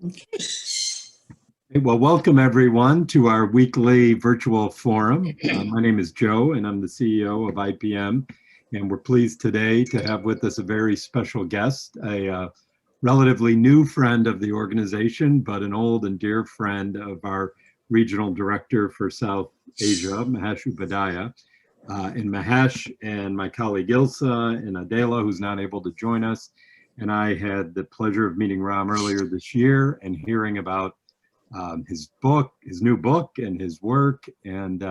Hey, well, welcome everyone to our weekly virtual forum. My name is Joe and I'm the CEO of IPM. And we're pleased today to have with us a very special guest, a relatively new friend of the organization, but an old and dear friend of our regional director for South Asia, Mahesh Upadhyaya. And Mahesh and my colleague Ilsa and Adela, who's not able to join us, and I had the pleasure of meeting Ram earlier this year and hearing about his book, his new book, and his work. And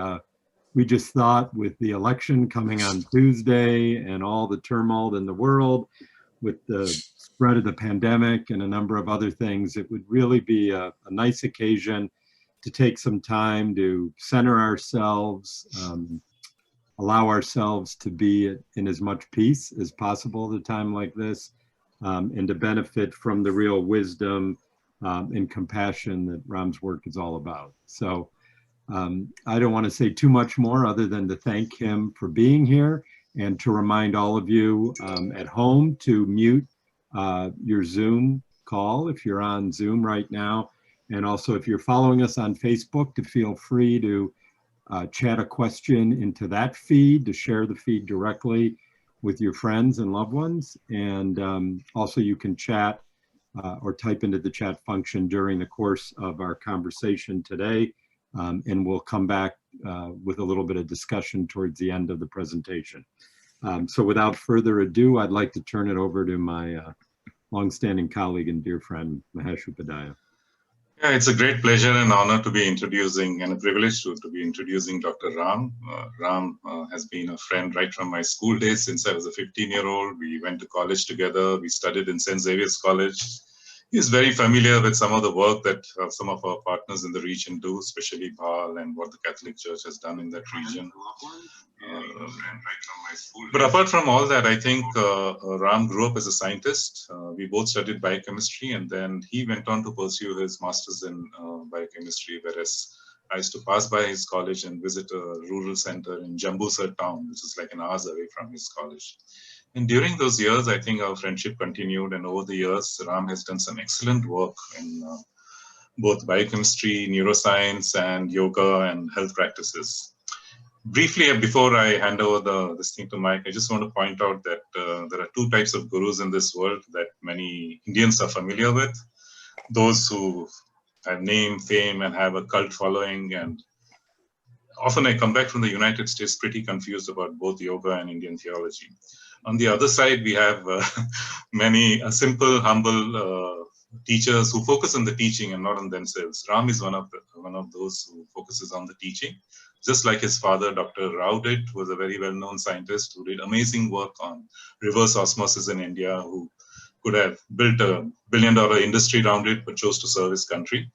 we just thought, with the election coming on Tuesday and all the turmoil in the world, with the spread of the pandemic and a number of other things, it would really be a nice occasion to take some time to center ourselves, allow ourselves to be in as much peace as possible at a time like this, and to benefit from the real wisdom and compassion that Ram's work is all about. So I don't want to say too much more other than to thank him for being here and to remind all of you at home to mute your Zoom call if you're on Zoom right now. And also, if you're following us on Facebook, to feel free to chat a question into that feed, to share the feed directly with your friends and loved ones. And also you can chat or type into the chat function during the course of our conversation today. And we'll come back with a little bit of discussion towards the end of the presentation. So without further ado, I'd like to turn it over to my longstanding colleague and dear friend, Mahesh Upadhyaya. Yeah, it's a great pleasure and honor to be introducing, and a privilege to be introducing Dr. Ram. Ram has been a friend right from my school days since I was a 15-year-old. We went to college together. We studied in St. Xavier's College. He's very familiar with some of the work that some of our partners in the region do, especially Bhal and what the Catholic Church has done in that region. But apart from all that, I think Ram grew up as a scientist. We both studied biochemistry, and then he went on to pursue his master's in biochemistry, whereas I used to pass by his college and visit a rural center in Jambusar town, which is like an hour away from his college. And during those years, I think our friendship continued, and over the years, Ram has done some excellent work in both biochemistry, neuroscience, and yoga and health practices. Briefly, before I hand over this thing to Mike, I just want to point out that there are two types of gurus in this world that many Indians are familiar with. Those who have name, fame, and have a cult following. And often I come back from the United States pretty confused about both yoga and Indian theology. On the other side, we have many simple, humble teachers who focus on the teaching and not on themselves. Ram is one of those who focuses on the teaching. Just like his father, Dr. Rao did, who was a very well-known scientist who did amazing work on reverse osmosis in India, who could have built a billion-dollar industry around it, but chose to serve his country.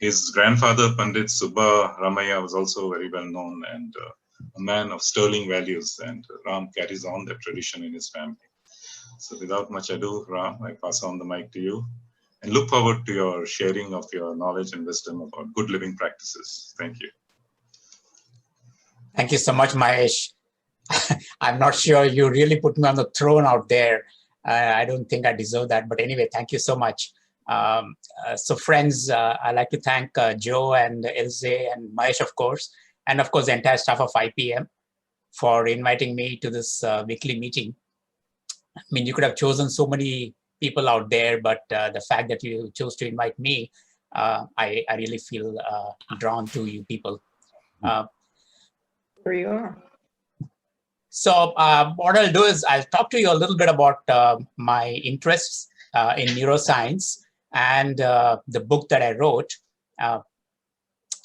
His grandfather, Pandit Subba Ramaya, was also very well-known and a man of sterling values, and Ram carries on that tradition in his family. So without much ado, Ram, I pass on the mic to you and look forward to your sharing of your knowledge and wisdom about good living practices. Thank you. Thank you so much, Mahesh. I'm not sure you really put me on the throne out there. I don't think I deserve that. But anyway, thank you so much. So friends, I'd like to thank Joe and Ilse and Mahesh, of course, and of course, the entire staff of IPM for inviting me to this weekly meeting. I mean, you could have chosen so many people out there, but the fact that you chose to invite me, I really feel drawn to you people. There you are. So what I'll do is I'll talk to you a little bit about my interests in neuroscience and the book that I wrote. And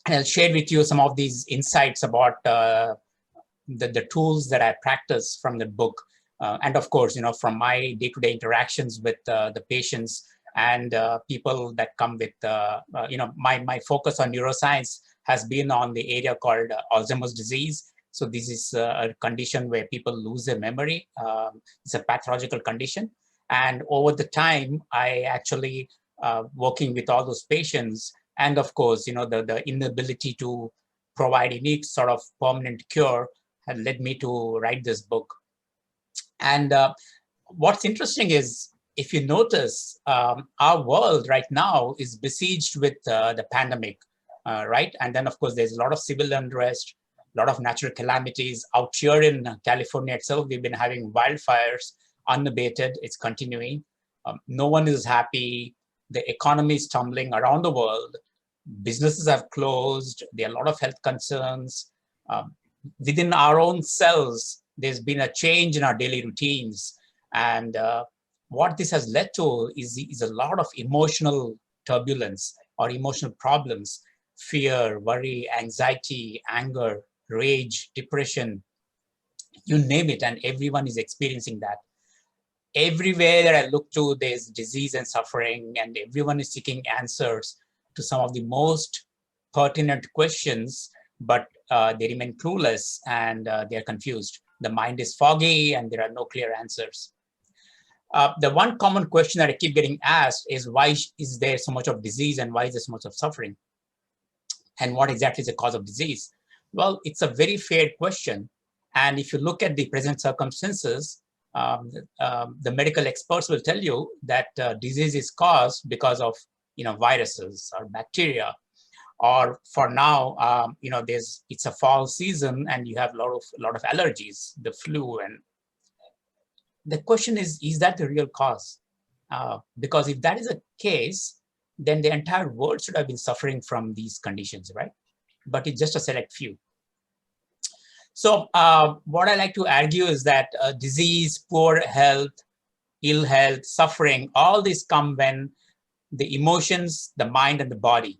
I'll share with you some of these insights about the tools that I practice from the book. And of course, from my day-to-day interactions with the patients and people that come with, my focus on neuroscience has been on the area called Alzheimer's disease. So this is a condition where people lose their memory. It's a pathological condition. And over the time, I actually working with all those patients, and of course, the inability to provide any sort of permanent cure had led me to write this book. And what's interesting is if you notice, our world right now is besieged with the pandemic, right? And then, of course, there's a lot of civil unrest, a lot of natural calamities. Out here in California itself, we've been having wildfires unabated. It's continuing. No one is happy. The economy is tumbling around the world. Businesses have closed. There are a lot of health concerns. Within our own selves, there's been a change in our daily routines. And what this has led to is a lot of emotional turbulence or emotional problems: fear, worry, anxiety, anger, rage, depression, you name it, and everyone is experiencing that. Everywhere that I look to, there's disease and suffering, and everyone is seeking answers to some of the most pertinent questions, but they remain clueless and they're confused. The mind is foggy and there are no clear answers. The one common question that I keep getting asked is, why is there so much of disease and why is there so much of suffering? And what exactly is the cause of disease? Well, it's a very fair question. And if you look at the present circumstances, the medical experts will tell you that disease is caused because of viruses or bacteria, or for now, it's a fall season and you have a lot of allergies, the flu. And the question is that the real cause? Because if that is the case, then the entire world should have been suffering from these conditions, right? But it's just a select few. So what I like to argue is that disease, poor health, ill health, suffering, all these come when the emotions, the mind, and the body.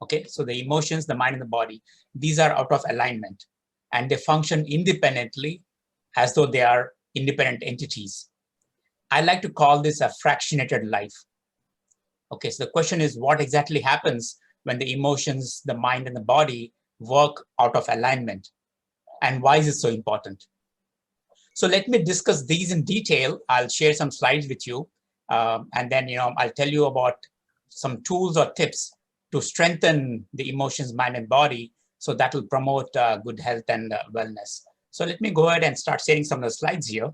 Okay, so the emotions, the mind, and the body, these are out of alignment and they function independently as though they are independent entities. I like to call this a fractionated life. Okay, so the question is, what exactly happens when the emotions, the mind, and the body work out of alignment? And why is it so important? So let me discuss these in detail. I'll share some slides with you. And then, I'll tell you about some tools or tips to strengthen the emotions, mind, and body. So that will promote good health and wellness. So let me go ahead and start sharing some of the slides here.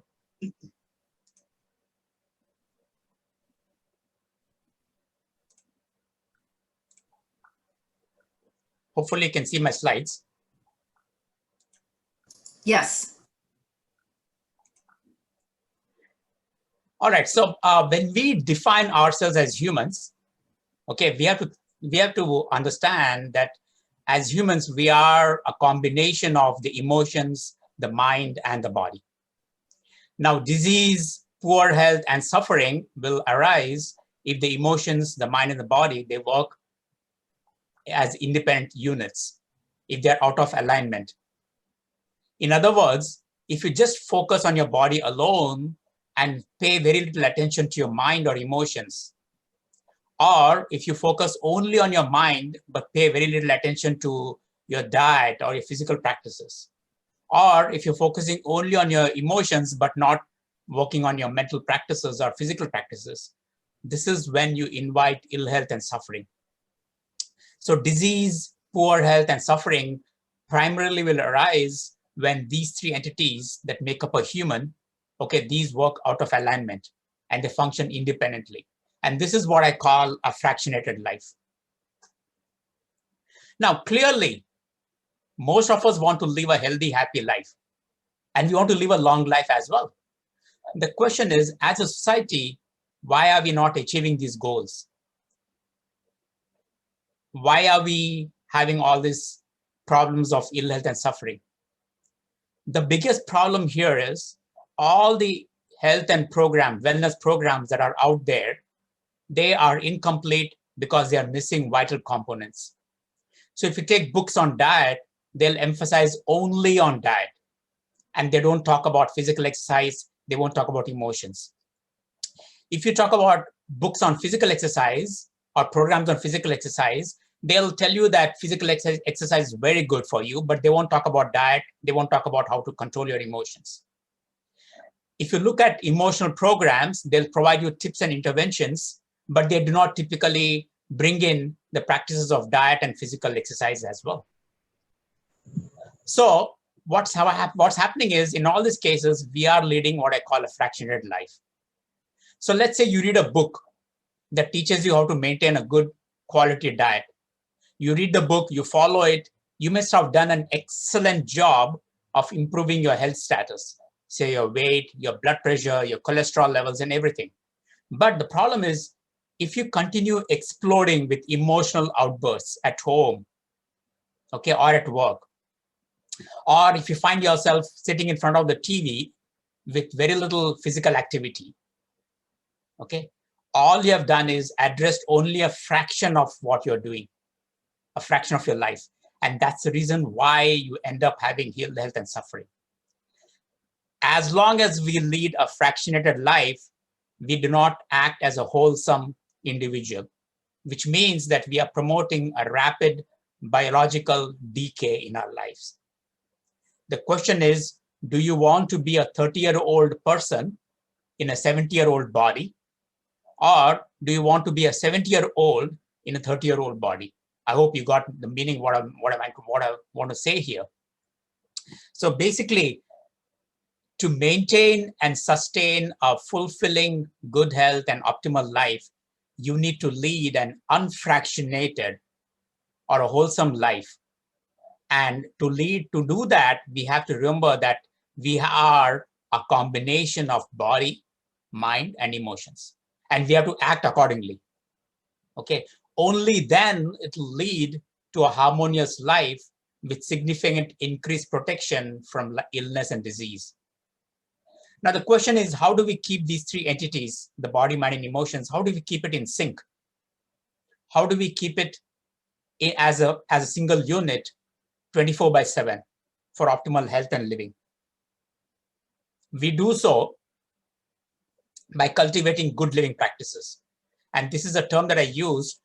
Hopefully you can see my slides. Yes. All right, so when we define ourselves as humans, okay, we have to understand that as humans, we are a combination of the emotions, the mind, and the body. Now, disease, poor health, and suffering will arise if the emotions, the mind, and the body, they work as independent units, if they're out of alignment. In other words, if you just focus on your body alone and pay very little attention to your mind or emotions, or if you focus only on your mind but pay very little attention to your diet or your physical practices, or if you're focusing only on your emotions but not working on your mental practices or physical practices, this is when you invite ill health and suffering. So disease, poor health, and suffering primarily will arise when these three entities that make up a human, okay, these work out of alignment and they function independently. And this is what I call a fractionated life. Now, clearly, most of us want to live a healthy, happy life. And we want to live a long life as well. The question is, as a society, why are we not achieving these goals? Why are we having all these problems of ill health and suffering? The biggest problem here is all the health and wellness programs that are out there, they are incomplete because they are missing vital components. So if you take books on diet, they'll emphasize only on diet. And they don't talk about physical exercise. They won't talk about emotions. If you talk about books on physical exercise or programs on physical exercise, they'll tell you that physical exercise is very good for you, but they won't talk about diet. They won't talk about how to control your emotions. If you look at emotional programs, they'll provide you tips and interventions, but they do not typically bring in the practices of diet and physical exercise as well. So what's happening is, in all these cases, we are leading what I call a fractionated life. So let's say you read a book that teaches you how to maintain a good quality diet. You read the book, you follow it, you must have done an excellent job of improving your health status, say your weight, your blood pressure, your cholesterol levels and everything. But the problem is, if you continue exploding with emotional outbursts at home, okay, or at work, or if you find yourself sitting in front of the TV with very little physical activity, okay, all you have done is addressed only a fraction of what you're doing, a fraction of your life. And that's the reason why you end up having ill health and suffering. As long as we lead a fractionated life, we do not act as a wholesome individual, which means that we are promoting a rapid biological decay in our lives. The question is, do you want to be a 30-year-old person in a 70-year-old body? Or do you want to be a 70-year-old in a 30-year-old body? I hope you got the meaning what I want to say here. So basically, to maintain and sustain a fulfilling good health and optimal life, you need to lead an unfractionated or a wholesome life. And to do that, we have to remember that we are a combination of body, mind, and emotions. And we have to act accordingly. Okay, only then it will lead to a harmonious life with significant increased protection from illness and disease. Now, the question is, how do we keep these three entities, the body, mind, and emotions, how do we keep it in sync? How do we keep it as a single unit 24/7 for optimal health and living? We do so by cultivating good living practices. And this is a term that I used,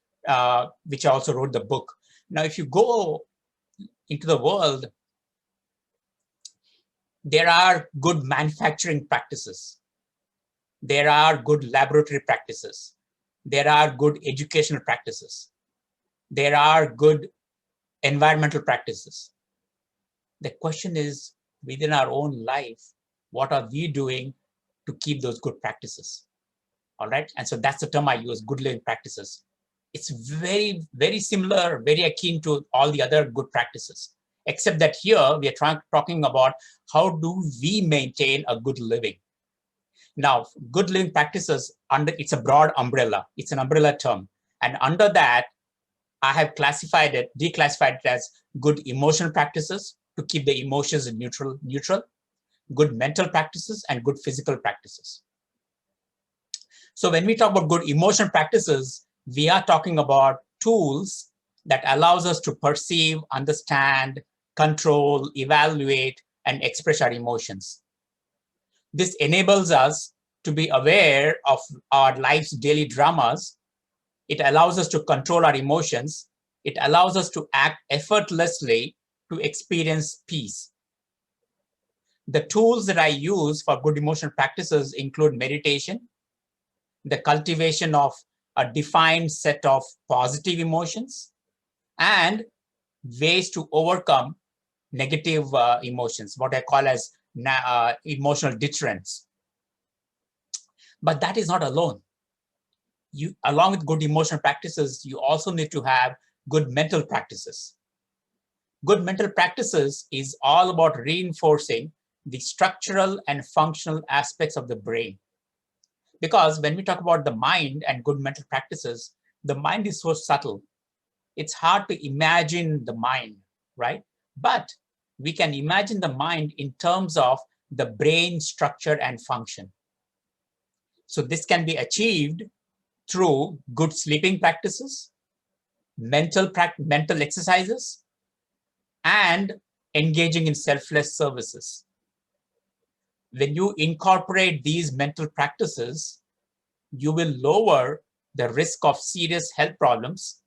which I also wrote the book. Now, if you go into the world, there are good manufacturing practices. There are good laboratory practices. There are good educational practices. There are good environmental practices. The question is, within our own life, what are we doing to keep those good practices? All right. And so that's the term I use, good living practices. It's very, very similar, very akin to all the other good practices, except that here we are talking about how do we maintain a good living. Now, good living practices, it's a broad umbrella. It's an umbrella term. And under that, I have declassified it as good emotional practices to keep the emotions neutral, good mental practices, and good physical practices. So when we talk about good emotional practices, we are talking about tools that allows us to perceive, understand, control, evaluate, and express our emotions. This enables us to be aware of our life's daily dramas. It allows us to control our emotions. It allows us to act effortlessly to experience peace. The tools that I use for good emotional practices include meditation, the cultivation of a defined set of positive emotions, and ways to overcome negative emotions, what I call as emotional deterrents. But that is not alone. Along with good emotional practices, you also need to have good mental practices. Good mental practices is all about reinforcing the structural and functional aspects of the brain. Because when we talk about the mind and good mental practices, the mind is so subtle. It's hard to imagine the mind, right? But we can imagine the mind in terms of the brain structure and function. So this can be achieved through good sleeping practices, mental exercises, and engaging in selfless services. When you incorporate these mental practices, you will lower the risk of serious health problems.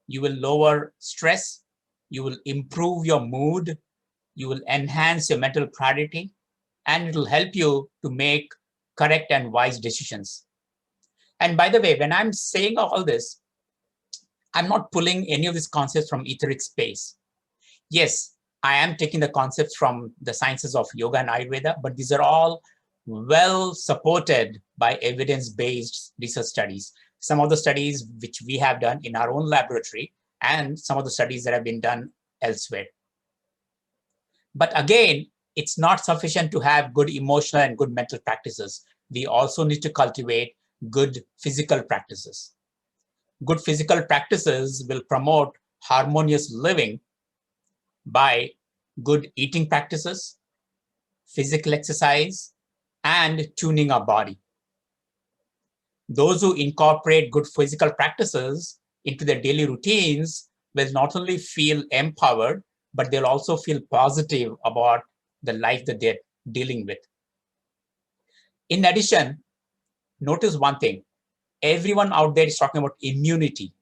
You will lower stress. You will improve your mood. You will enhance your mental clarity, and it will help you to make correct and wise decisions. And by the way, when I'm saying all this, I'm not pulling any of these concepts from etheric space. Yes, I am taking the concepts from the sciences of yoga and Ayurveda, but these are all well supported by evidence-based research studies. Some of the studies which we have done in our own laboratory and some of the studies that have been done elsewhere. But again, it's not sufficient to have good emotional and good mental practices. We also need to cultivate good physical practices. Good physical practices will promote harmonious living by good eating practices, physical exercise, and tuning our body. Those who incorporate good physical practices into their daily routines will not only feel empowered, but they'll also feel positive about the life that they're dealing with. In addition, notice one thing. Everyone out there is talking about immunity.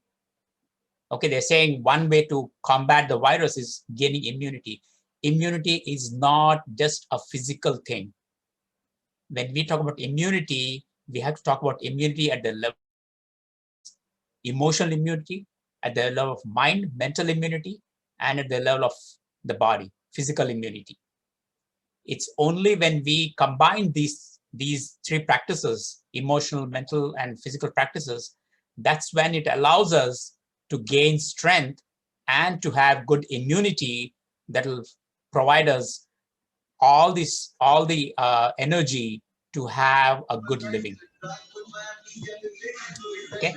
Okay, they're saying one way to combat the virus is gaining immunity. Immunity is not just a physical thing. When we talk about immunity, we have to talk about immunity at the level of emotional immunity, at the level of mind, mental immunity, and at the level of the body, physical immunity. It's only when we combine these three practices, emotional, mental, and physical practices, that's when it allows us to gain strength and to have good immunity that will provide us all the energy to have a good living. Okay.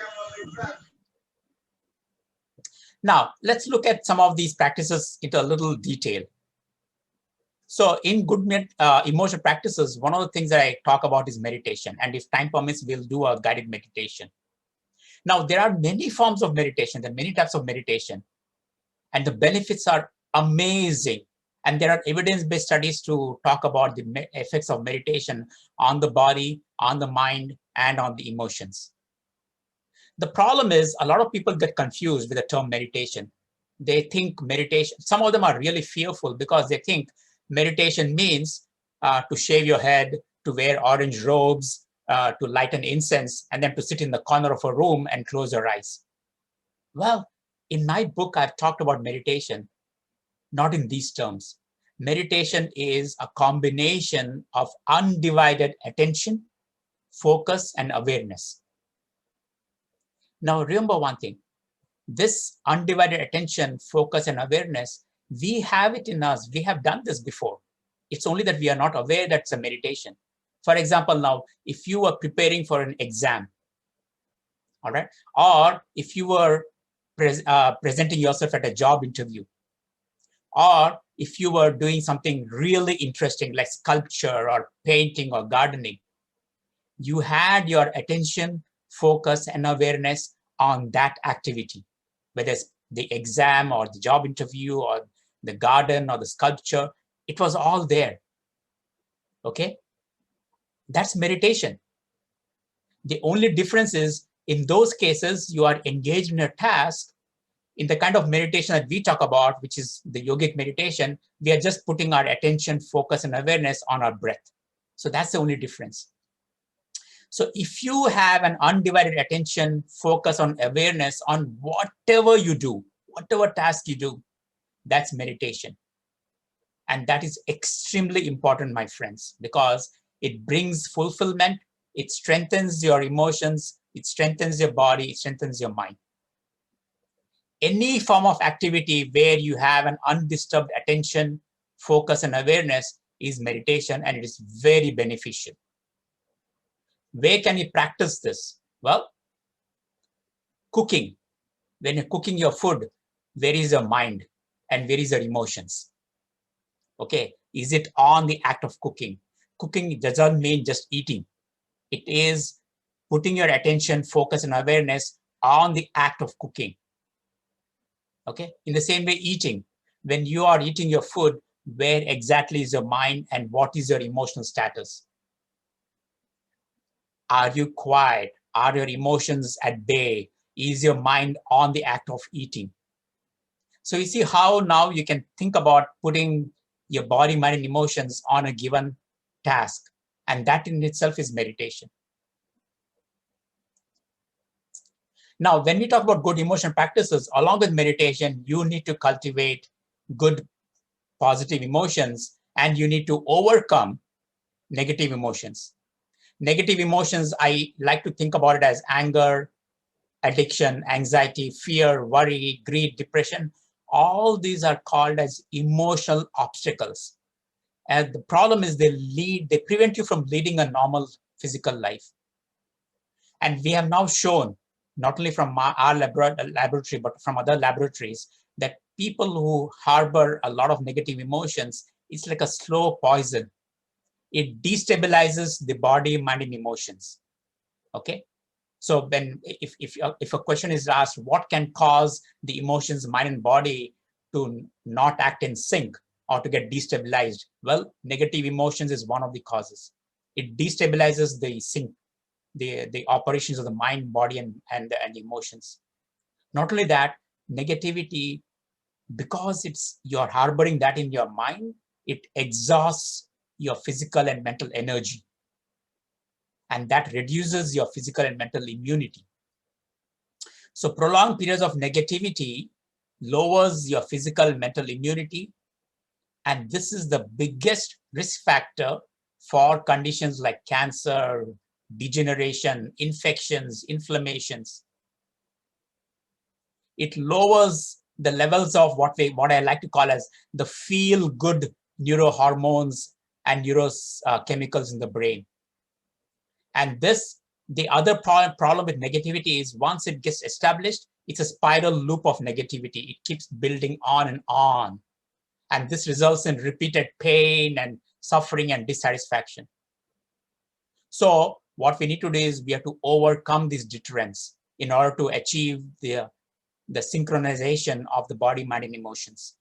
Now, let's look at some of these practices into a little detail. So in good emotional practices, one of the things that I talk about is meditation. And if time permits, we'll do a guided meditation. Now, there are many forms of meditation. There are many types of meditation. And the benefits are amazing. And there are evidence-based studies to talk about the effects of meditation on the body, on the mind, and on the emotions. The problem is a lot of people get confused with the term meditation. They think meditation, some of them are really fearful because they think meditation means to shave your head, to wear orange robes, to light an incense, and then to sit in the corner of a room and close your eyes. Well, in my book, I've talked about meditation, not in these terms. Meditation is a combination of undivided attention, focus, and awareness. Now, remember one thing. This undivided attention, focus, and awareness, we have it in us. We have done this before. It's only that we are not aware that it's a meditation. For example, now, if you were preparing for an exam, all right, or if you were presenting yourself at a job interview, or if you were doing something really interesting like sculpture or painting or gardening, you had your attention, focus, and awareness on that activity, whether it's the exam or the job interview or the garden or the sculpture, it was all there. Okay? That's meditation. The only difference is in those cases, you are engaged in a task. In the kind of meditation that we talk about, which is the yogic meditation, we are just putting our attention, focus, and awareness on our breath. So that's the only difference. So if you have an undivided attention, focus on awareness on whatever you do, whatever task you do, that's meditation. And that is extremely important, my friends, because it brings fulfillment, it strengthens your emotions, it strengthens your body, it strengthens your mind. Any form of activity where you have an undisturbed attention, focus, and awareness is meditation, and it is very beneficial. Where can you practice this? Well, cooking. When you're cooking your food, where is your mind and where is your emotions? Okay, is it on the act of cooking? Cooking doesn't mean just eating. It is putting your attention, focus, and awareness on the act of cooking. Okay, in the same way, eating. When you are eating your food, where exactly is your mind and what is your emotional status? Are you quiet? Are your emotions at bay? Is your mind on the act of eating? So you see how now you can think about putting your body, mind, and emotions on a given task. And that in itself is meditation. Now, when we talk about good emotion practices, along with meditation, you need to cultivate good positive emotions, and you need to overcome negative emotions. Negative emotions, I like to think about it as anger, addiction, anxiety, fear, worry, greed, depression. All these are called as emotional obstacles. And the problem is they prevent you from leading a normal physical life. And we have now shown, not only from our laboratory, but from other laboratories, that people who harbor a lot of negative emotions, it's like a slow poison. It destabilizes the body, mind, and emotions. Okay. So then if a question is asked, what can cause the emotions, mind, and body to not act in sync or to get destabilized? Well, negative emotions is one of the causes. It destabilizes the sync, the operations of the mind, body, and emotions. Not only that, negativity, because you're harboring that in your mind, it exhausts your physical and mental energy. And that reduces your physical and mental immunity. So prolonged periods of negativity lowers your physical and mental immunity. And this is the biggest risk factor for conditions like cancer, degeneration, infections, inflammations. It lowers the levels of what I like to call as the feel-good neurohormones and neurochemicals in the brain. And the other problem with negativity is once it gets established, it's a spiral loop of negativity. It keeps building on and on. And this results in repeated pain and suffering and dissatisfaction. So what we need to do is we have to overcome these deterrents in order to achieve the synchronization of the body, mind, and emotions.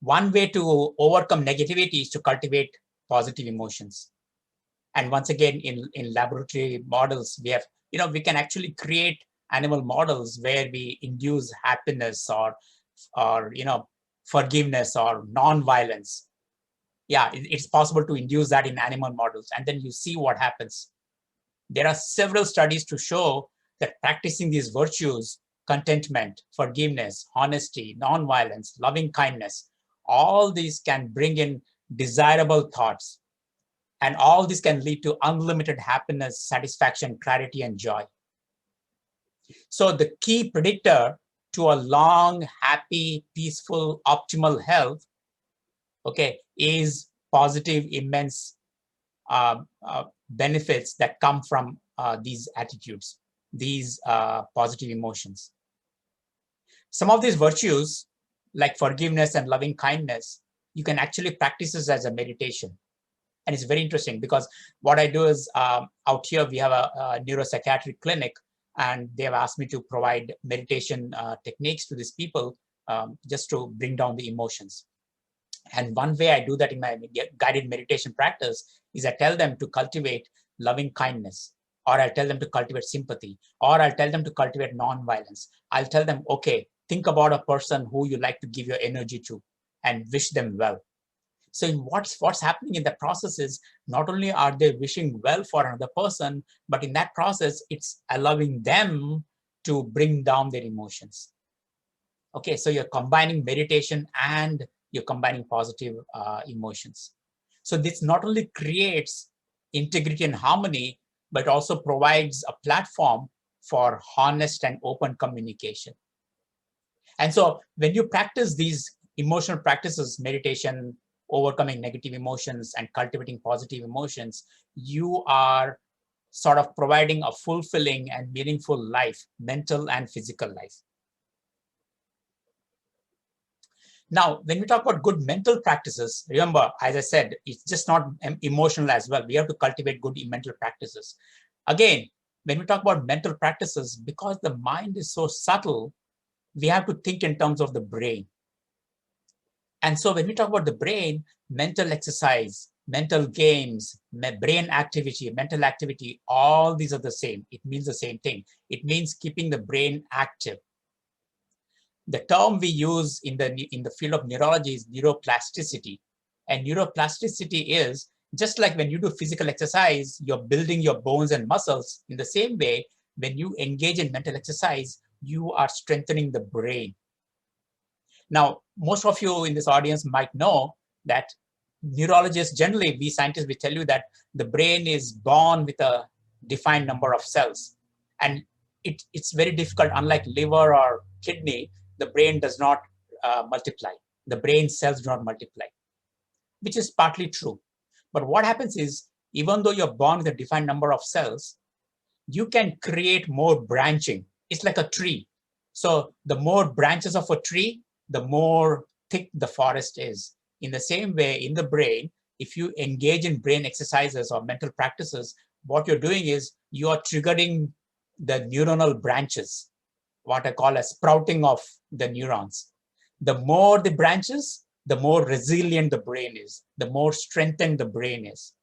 One way to overcome negativity is to cultivate positive emotions. And once again, in laboratory models, we have, we can actually create animal models where we induce happiness or forgiveness or non-violence. Yeah, it's possible to induce that in animal models, and then you see what happens. There are several studies to show that practicing these virtues, contentment, forgiveness, honesty, non-violence, loving kindness, all these can bring in desirable thoughts. And all this can lead to unlimited happiness, satisfaction, clarity, and joy. So the key predictor to a long, happy, peaceful, optimal health, okay, is positive, immense benefits that come from these attitudes, these positive emotions. Some of these virtues, like forgiveness and loving kindness, you can actually practice this as a meditation. And it's very interesting because what I do is out here, we have a neuropsychiatric clinic, and they have asked me to provide meditation techniques to these people just to bring down the emotions. And one way I do that in my guided meditation practice is I tell them to cultivate loving kindness, or I'll tell them to cultivate sympathy, or I'll tell them to cultivate non-violence. I'll tell them, okay, think about a person who you like to give your energy to and wish them well. So what's happening in the process is not only are they wishing well for another person, but in that process, it's allowing them to bring down their emotions. Okay, so you're combining meditation and you're combining positive emotions. So this not only creates integrity and harmony, but also provides a platform for honest and open communication. And so when you practice these emotional practices, meditation, overcoming negative emotions, and cultivating positive emotions, you are sort of providing a fulfilling and meaningful life, mental and physical life. Now, when we talk about good mental practices, remember, as I said, it's just not emotional as well. We have to cultivate good mental practices. Again, when we talk about mental practices, because the mind is so subtle, we have to think in terms of the brain. And so when we talk about the brain, mental exercise, mental games, brain activity, mental activity, all these are the same. It means the same thing. It means keeping the brain active. The term we use in the field of neurology is neuroplasticity. And neuroplasticity is just like when you do physical exercise, you're building your bones and muscles. In the same way, when you engage in mental exercise, you are strengthening the brain. Now, most of you in this audience might know that neurologists, generally, we scientists, we tell you that the brain is born with a defined number of cells. And it's very difficult, unlike liver or kidney, the brain does not multiply. The brain cells do not multiply, which is partly true. But what happens is, even though you're born with a defined number of cells, you can create more branching. It's like a tree. So the more branches of a tree, the more thick the forest is. In the same way, in the brain, if you engage in brain exercises or mental practices, what you're doing is you are triggering the neuronal branches, what I call a sprouting of the neurons. The more the branches, the more resilient the brain is, the more strengthened the brain is.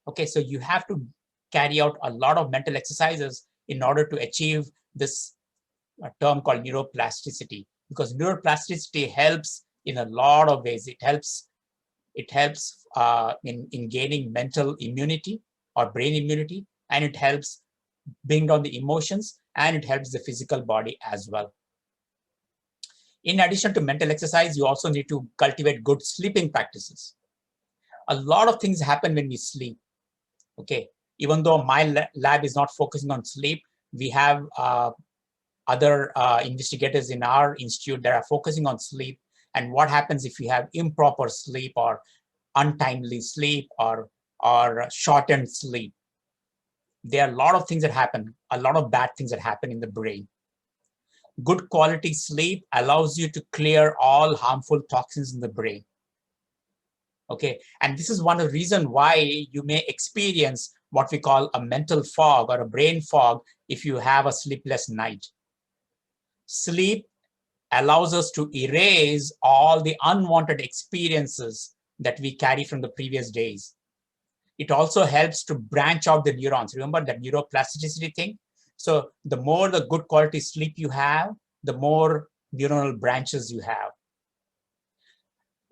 Okay, so you have to carry out a lot of mental exercises in order to achieve this term called neuroplasticity, because neuroplasticity helps in a lot of ways. It helps in gaining mental immunity or brain immunity, and it helps bring down the emotions, and it helps the physical body as well. In addition to mental exercise, you also need to cultivate good sleeping practices. A lot of things happen when we sleep. Okay, even though my lab is not focusing on sleep, we have other investigators in our institute that are focusing on sleep and what happens if you have improper sleep or untimely sleep or shortened sleep. There are a lot of things that happen, a lot of bad things that happen in the brain. Good quality sleep allows you to clear all harmful toxins in the brain. Okay, and this is one of the reasons why you may experience what we call a mental fog or a brain fog if you have a sleepless night. Sleep allows us to erase all the unwanted experiences that we carry from the previous days. It also helps to branch out the neurons. Remember that neuroplasticity thing? So the more the good quality sleep you have, the more neuronal branches you have.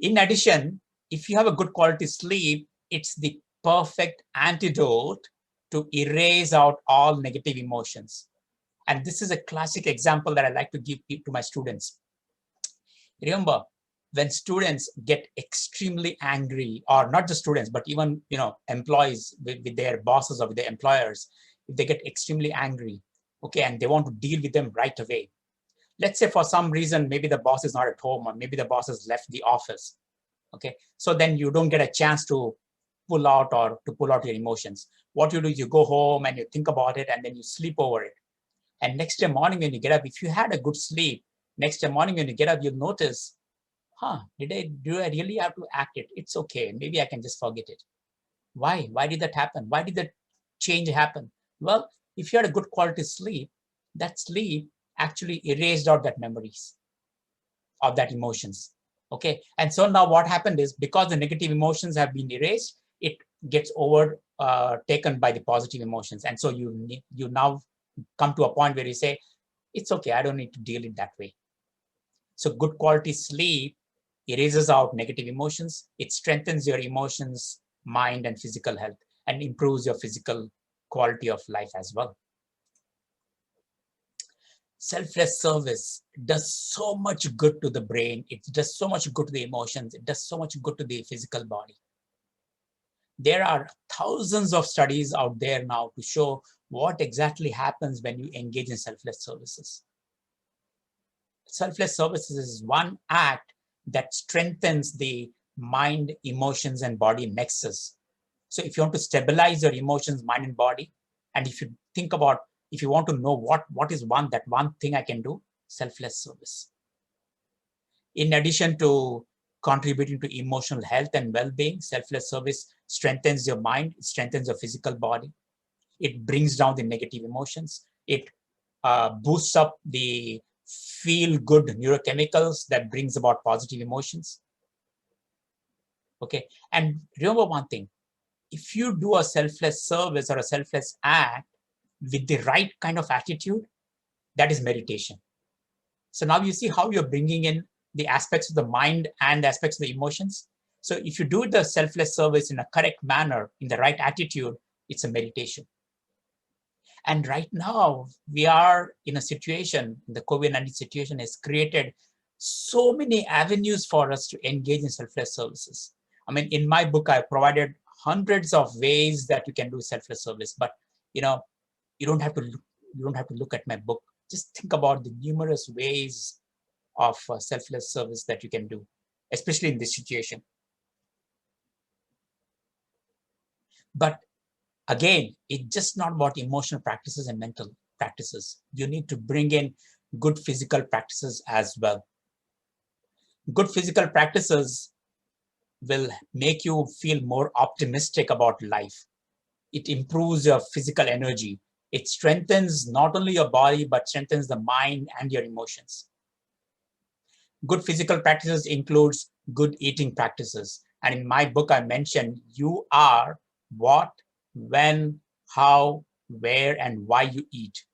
In addition, if you have a good quality sleep, it's the perfect antidote to erase out all negative emotions. And this is a classic example that I like to give to my students. Remember, when students get extremely angry, or not just students, but even employees with their bosses or with their employers, if they get extremely angry, okay, and they want to deal with them right away. Let's say for some reason, maybe the boss is not at home, or maybe the boss has left the office. Okay, so then you don't get a chance to pull out your emotions. What you do is you go home and you think about it, and then you sleep over it. And next day morning when you get up, if you had a good sleep, next day morning when you get up, you'll notice, do I really have to act it? It's okay. Maybe I can just forget it. Why? Why did that happen? Why did that change happen? Well, if you had a good quality sleep, that sleep actually erased out that memories of that emotions. Okay. And so now what happened is, because the negative emotions have been erased, it gets taken by the positive emotions. And so you now come to a point where you say, it's okay, I don't need to deal it that way. So good quality sleep erases out negative emotions. It strengthens your emotions, mind, and physical health, and improves your physical quality of life as well. Selfless service does so much good to the brain. It does so much good to the emotions. It does so much good to the physical body. There are thousands of studies out there now to show what exactly happens when you engage in selfless services. Selfless services is one act that strengthens the mind, emotions, and body nexus. So if you want to stabilize your emotions, mind, and body, and if you want to know what is that one thing I can do, selfless service. In addition to contributing to emotional health and well-being, selfless service strengthens your mind, it strengthens your physical body. It brings down the negative emotions. It boosts up the feel-good neurochemicals that brings about positive emotions. Okay, and remember one thing, if you do a selfless service or a selfless act with the right kind of attitude, that is meditation. So now you see how you're bringing in the aspects of the mind and the aspects of the emotions. So if you do the selfless service in a correct manner, in the right attitude, it's a meditation. And right now, we are in a situation, the COVID-19 situation has created so many avenues for us to engage in selfless services. I mean, in my book, I provided hundreds of ways that you can do selfless service, but you don't have to look at my book. Just think about the numerous ways of selfless service that you can do, especially in this situation. But again, it's just not about emotional practices and mental practices. You need to bring in good physical practices as well. Good physical practices will make you feel more optimistic about life. It improves your physical energy. It strengthens not only your body, but strengthens the mind and your emotions. Good physical practices includes good eating practices. And in my book, I mentioned you are what, when, how, where, and why you eat.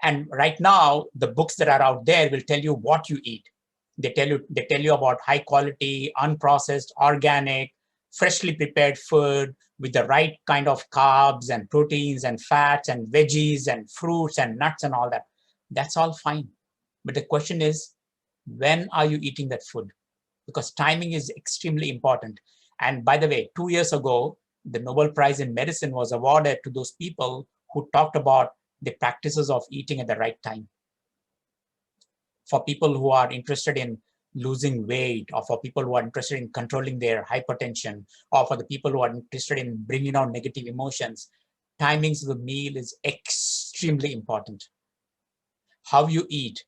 And right now, the books that are out there will tell you what you eat. They tell you about high quality, unprocessed, organic, freshly prepared food with the right kind of carbs and proteins and fats and veggies and fruits and nuts and all that. That's all fine. But the question is, when are you eating that food? Because timing is extremely important. And by the way, 2 years ago, the Nobel Prize in Medicine was awarded to those people who talked about the practices of eating at the right time. For people who are interested in losing weight, or for people who are interested in controlling their hypertension, or for the people who are interested in bringing out negative emotions, timings of the meal is extremely important. How you eat,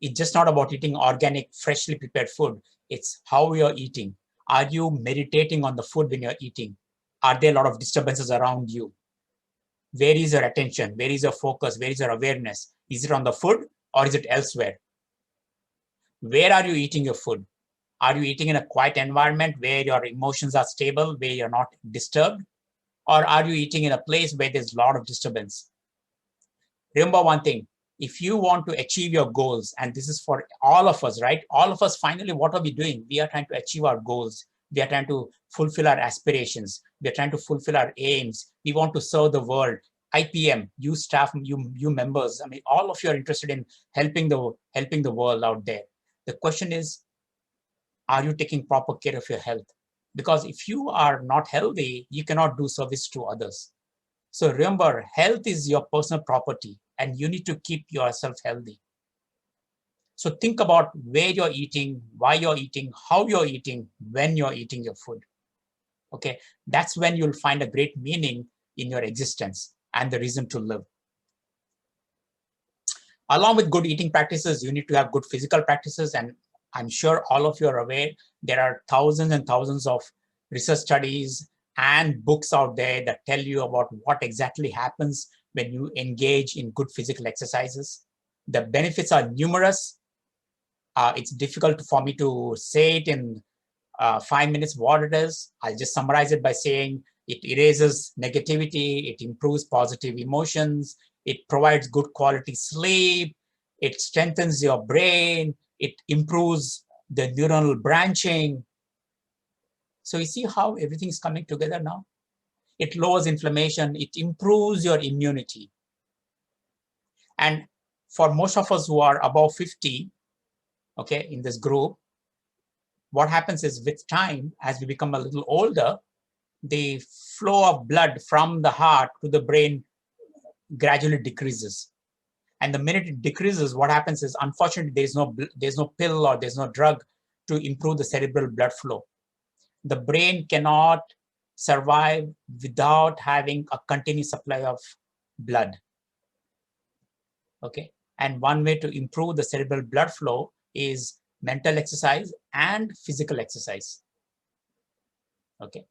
it's just not about eating organic, freshly prepared food. It's how you're eating. Are you meditating on the food when you're eating? Are there a lot of disturbances around you? Where is your attention? Where is your focus? Where is your awareness? Is it on the food or is it elsewhere? Where are you eating your food? Are you eating in a quiet environment where your emotions are stable, where you're not disturbed? Or are you eating in a place where there's a lot of disturbance? Remember one thing, if you want to achieve your goals, and this is for all of us, right? All of us, finally, what are we doing? We are trying to achieve our goals. We are trying to fulfill our aspirations. We are trying to fulfill our aims. We want to serve the world. IPM, you staff, you members, I mean, all of you are interested in helping the world out there. The question is, are you taking proper care of your health? Because if you are not healthy, you cannot do service to others. So remember, health is your personal property and you need to keep yourself healthy. So think about where you're eating, why you're eating, how you're eating, when you're eating your food. Okay, that's when you'll find a great meaning in your existence and the reason to live. Along with good eating practices, you need to have good physical practices. And I'm sure all of you are aware, there are thousands and thousands of research studies and books out there that tell you about what exactly happens when you engage in good physical exercises. The benefits are numerous. It's difficult for me to say it in 5 minutes what it is. I'll just summarize it by saying it erases negativity, it improves positive emotions, it provides good quality sleep, it strengthens your brain, it improves the neuronal branching. So you see how everything's coming together now? It lowers inflammation, it improves your immunity. And for most of us who are above 50, okay, in this group, what happens is with time, as we become a little older, the flow of blood from the heart to the brain gradually decreases. And the minute it decreases, what happens is, unfortunately, there's no pill or there's no drug to improve the cerebral blood flow. The brain cannot survive without having a continuous supply of blood. Okay. And one way to improve the cerebral blood flow is mental exercise and physical exercise. Okay.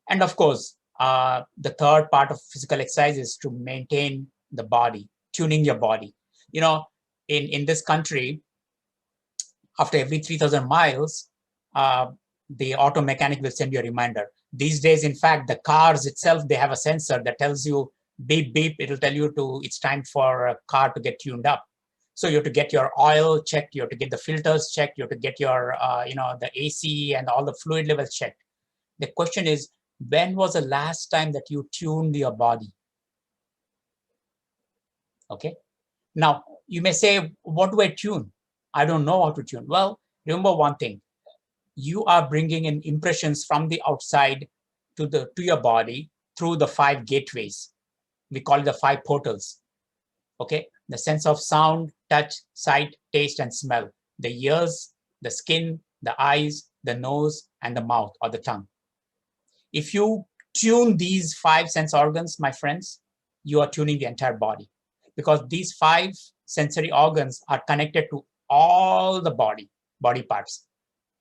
And of course, the third part of physical exercise is to maintain the body, tuning your body. You know, in this country, after every 3,000 miles, the auto mechanic will send you a reminder. These days, in fact, the cars itself, they have a sensor that tells you beep, beep. It'll tell you it's time for a car to get tuned up. So you have to get your oil checked, you have to get the filters checked, you have to get your, the AC and all the fluid levels checked. The question is, when was the last time that you tuned your body? Okay. Now, you may say, what do I tune? I don't know how to tune. Well, remember one thing. you are bringing in impressions from the outside to your body through the 5 gateways. We call it the 5 portals. Okay, the sense of sound, touch, sight, taste, and smell. The ears, the skin, the eyes, the nose, and the mouth or the tongue. If you tune these 5 sense organs, my friends, you are tuning the entire body, because these 5 sensory organs are connected to all the body parts,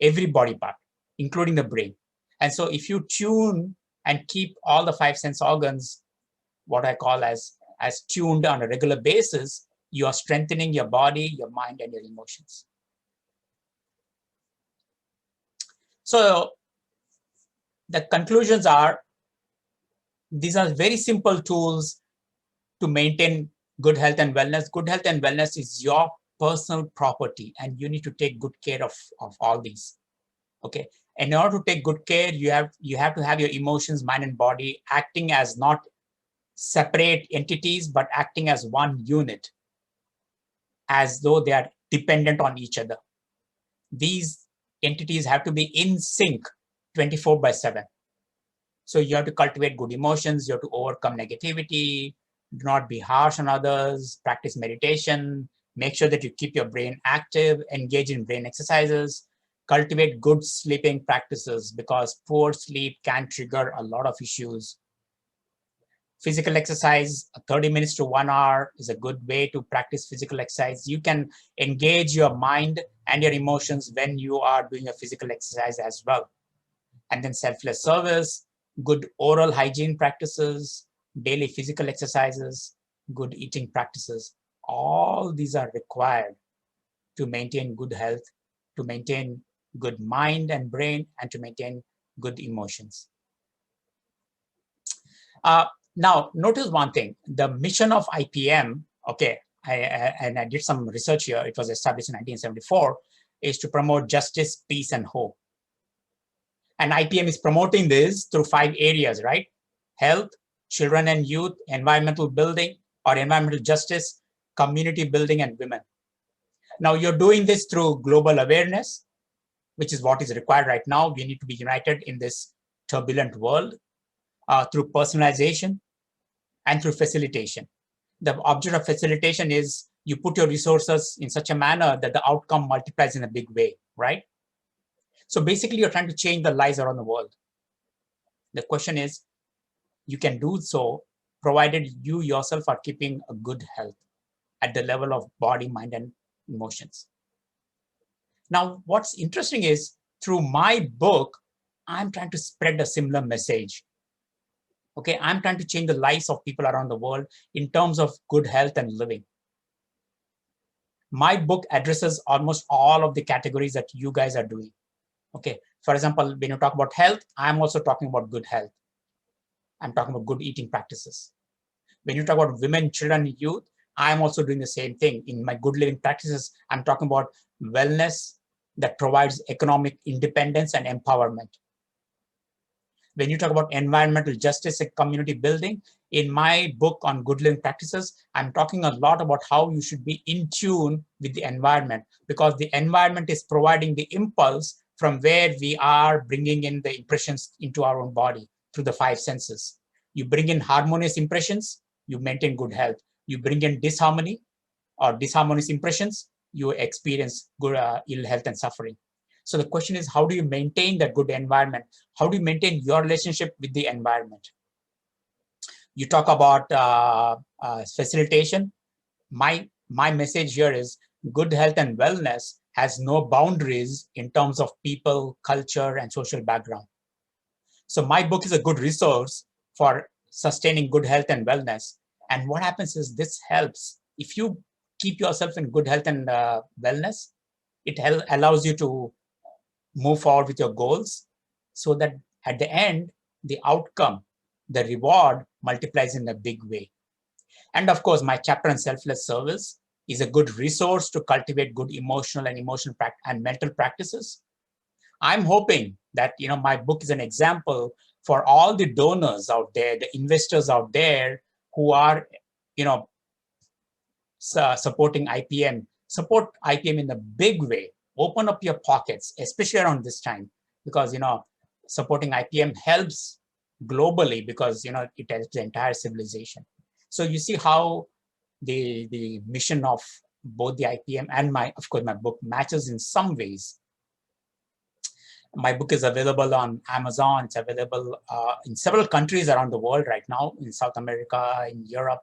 every body part, including the brain. And so if you tune and keep all the 5 sense organs, what I call as tuned on a regular basis, you are strengthening your body, your mind, and your emotions. So the conclusions are, these are very simple tools to maintain good health and wellness. Good health and wellness is your personal property, and you need to take good care of all these. Okay. In order to take good care, you have to have your emotions, mind, and body acting as not separate entities, but acting as one unit, as though they are dependent on each other. These entities have to be in sync 24/7. So you have to cultivate good emotions, you have to overcome negativity, do not be harsh on others, practice meditation, make sure that you keep your brain active, engage in brain exercises, cultivate good sleeping practices, because poor sleep can trigger a lot of issues. Physical exercise, 30 minutes to 1 hour is a good way to practice physical exercise. You can engage your mind and your emotions when you are doing a physical exercise as well. And then selfless service, good oral hygiene practices, daily physical exercises, good eating practices. All these are required to maintain good health, to maintain good mind and brain, and to maintain good emotions. Now, notice one thing, the mission of IPM, okay, I did some research here, it was established in 1974, is to promote justice, peace, and hope. And IPM is promoting this through 5 areas, right? Health, children and youth, environmental building or environmental justice, community building, and women. Now, you're doing this through global awareness, which is what is required right now. We need to be united in this turbulent world, through personalization, and through facilitation. The object of facilitation is you put your resources in such a manner that the outcome multiplies in a big way, right? So basically, you're trying to change the lives around the world. The question is, you can do so provided you yourself are keeping a good health at the level of body, mind, and emotions. Now, what's interesting is, through my book, I'm trying to spread a similar message. Okay, I'm trying to change the lives of people around the world in terms of good health and living. My book addresses almost all of the categories that you guys are doing. Okay, for example, when you talk about health, I'm also talking about good health. I'm talking about good eating practices. When you talk about women, children, youth, I'm also doing the same thing. In my good living practices, I'm talking about wellness that provides economic independence and empowerment. When you talk about environmental justice and community building, in my book on good living practices, I'm talking a lot about how you should be in tune with the environment, because the environment is providing the impulse from where we are bringing in the impressions into our own body through the 5 senses. You bring in harmonious impressions, you maintain good health. You bring in disharmony or disharmonious impressions, you experience good ill health and suffering. So the question is, how do you maintain that good environment? How do you maintain your relationship with the environment? You talk about facilitation. My message here is, good health and wellness has no boundaries in terms of people, culture, and social background. So my book is a good resource for sustaining good health and wellness. And what happens is, this helps. If you keep yourself in good health and wellness, it allows you to move forward with your goals, so that at the end, the outcome, the reward multiplies in a big way. And of course, my chapter on selfless service is a good resource to cultivate good emotional and mental practices. I'm hoping that my book is an example for all the donors out there, the investors out there who are supporting IPM, support IPM in a big way. open up your pockets, especially around this time, because, you know, supporting IPM helps globally because, you know, it helps the entire civilization. So you see how the mission of both the IPM and of course, my book matches in some ways. My book is available on Amazon. It's available in several countries around the world right now, in South America, in Europe,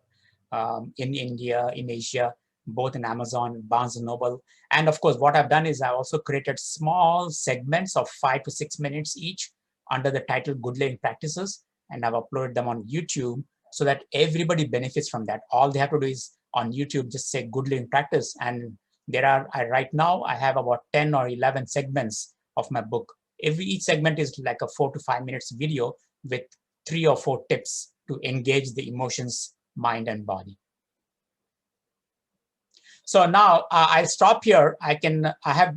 in India, in Asia, both in Amazon, Barnes & Noble. And of course, what I've done is I also created small segments of 5 to 6 minutes each under the title Good Living Practices. And I've uploaded them on YouTube so that everybody benefits from that. All they have to do is on YouTube, just say Good Living Practice. And there are, right now, I have about 10 or 11 segments of my book. Each segment is like a 4 to 5 minutes video with 3 or 4 tips to engage the emotions, mind, and body. So now I'll stop here.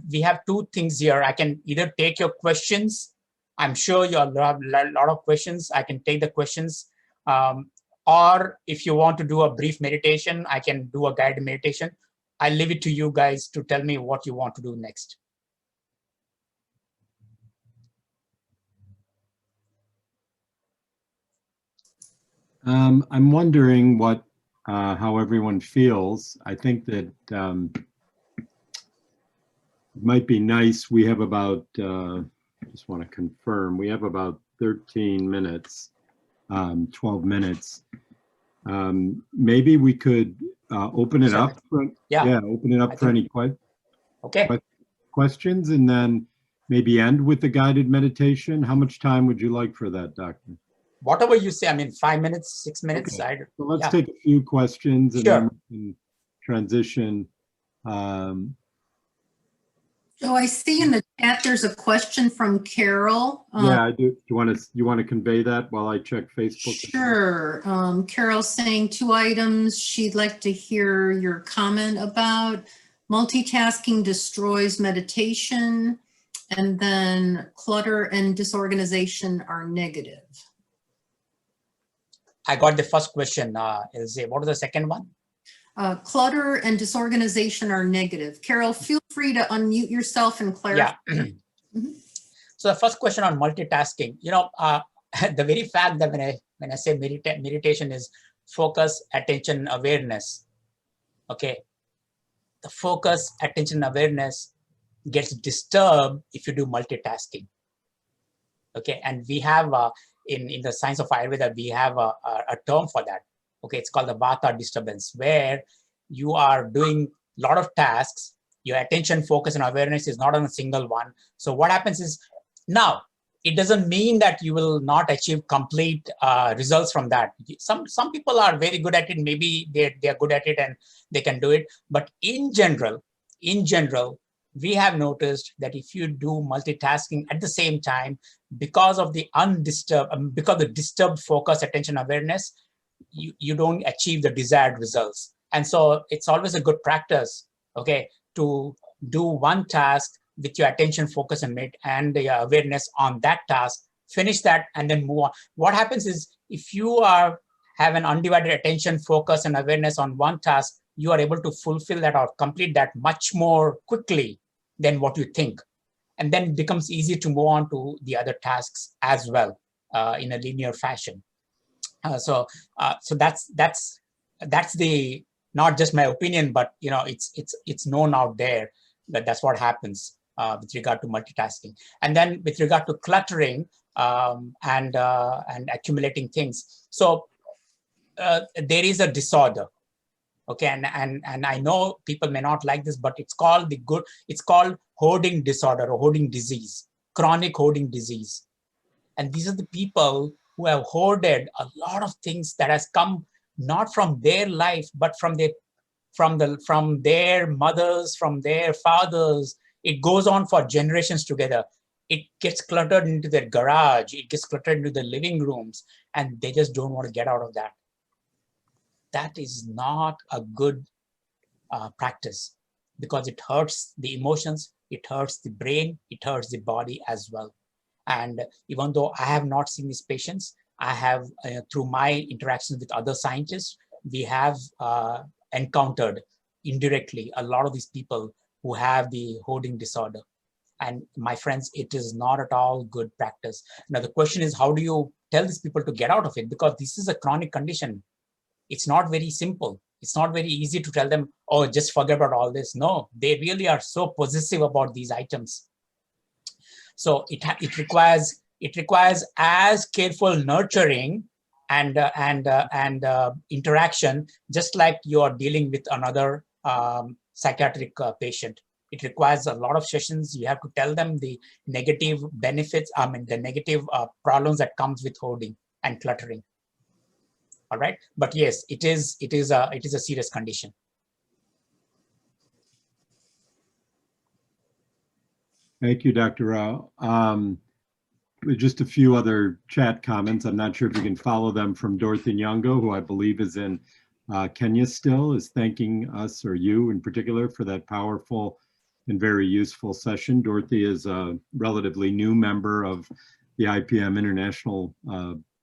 We have 2 things here. I can either take your questions. I'm sure you have a lot of questions. I can take the questions. Or if you want to do a brief meditation, I can do a guided meditation. I'll leave it to you guys to tell me what you want to do next. I'm wondering how everyone feels. I think that it might be nice. We have about, just want to confirm, we have about 13 minutes, 12 minutes. Maybe we could open it up. Open it up for any questions, and then maybe end with the guided meditation. How much time would you like for that, Doctor? Whatever you say. I mean, 5 minutes, 6 minutes. Okay. So let's take a few questions and then we can transition. So I see in the chat there's a question from Carol. Yeah, I do. You want to convey that while I check Facebook? Sure. Carol's saying 2 items she'd like to hear your comment about. Multitasking destroys meditation, and then clutter and disorganization are negative. I got the first question. What was the second one? Clutter and disorganization are negative. Carol, feel free to unmute yourself and clarify. Yeah. So the first question on multitasking, you know, the very fact that when I say meditation is focus, attention, awareness. Okay. The focus, attention, awareness gets disturbed if you do multitasking. Okay. And we have in the science of Ayurveda, we have a term for that. Okay, it's called the Vata disturbance, where you are doing a lot of tasks. Your attention, focus, and awareness is not on a single one. So what happens is, now, it doesn't mean that you will not achieve complete results from that. Some people are very good at it. Maybe they're good at it and they can do it. But in general, we have noticed that if you do multitasking at the same time, because of the disturbed focus, attention, awareness, you don't achieve the desired results. And so it's always a good practice, okay, to do one task with your attention, focus, and your awareness on that task, finish that, and then move on. What happens is, if you have an undivided attention, focus, and awareness on one task, you are able to fulfill that or complete that much more quickly than what you think. And then it becomes easy to move on to the other tasks as well in a linear fashion. So that's the, not just my opinion, but you know, it's known out there that that's what happens with regard to multitasking. And then with regard to cluttering and accumulating things. So there is a disorder. Okay, and I know people may not like this, but it's called hoarding disorder or hoarding disease, chronic hoarding disease. And these are the people who have hoarded a lot of things that has come not from their life, but from their mothers, from their fathers. It goes on for generations together. It gets cluttered into their garage. It gets cluttered into the living rooms, and they just don't want to get out of that. That is not a good practice, because it hurts the emotions, it hurts the brain, it hurts the body as well. And even though I have not seen these patients, I have, through my interactions with other scientists, we have encountered indirectly a lot of these people who have the hoarding disorder. And my friends, it is not at all good practice. Now, the question is, how do you tell these people to get out of it? Because this is a chronic condition. It's not very simple. It's not very easy to tell them, oh, just forget about all this. No, they really are so possessive about these items. So it requires as careful nurturing and interaction, just like you are dealing with another psychiatric patient. It requires a lot of sessions. You have to tell them the negative benefits, the negative problems that comes with hoarding and cluttering. All right, but yes, it is a serious condition. Thank you, Dr. Rao. Just a few other chat comments. I'm not sure if you can follow them from Dorothy Nyong'o, who I believe is in Kenya still, is thanking us, or you in particular, for that powerful and very useful session. Dorothy is a relatively new member of the IPM International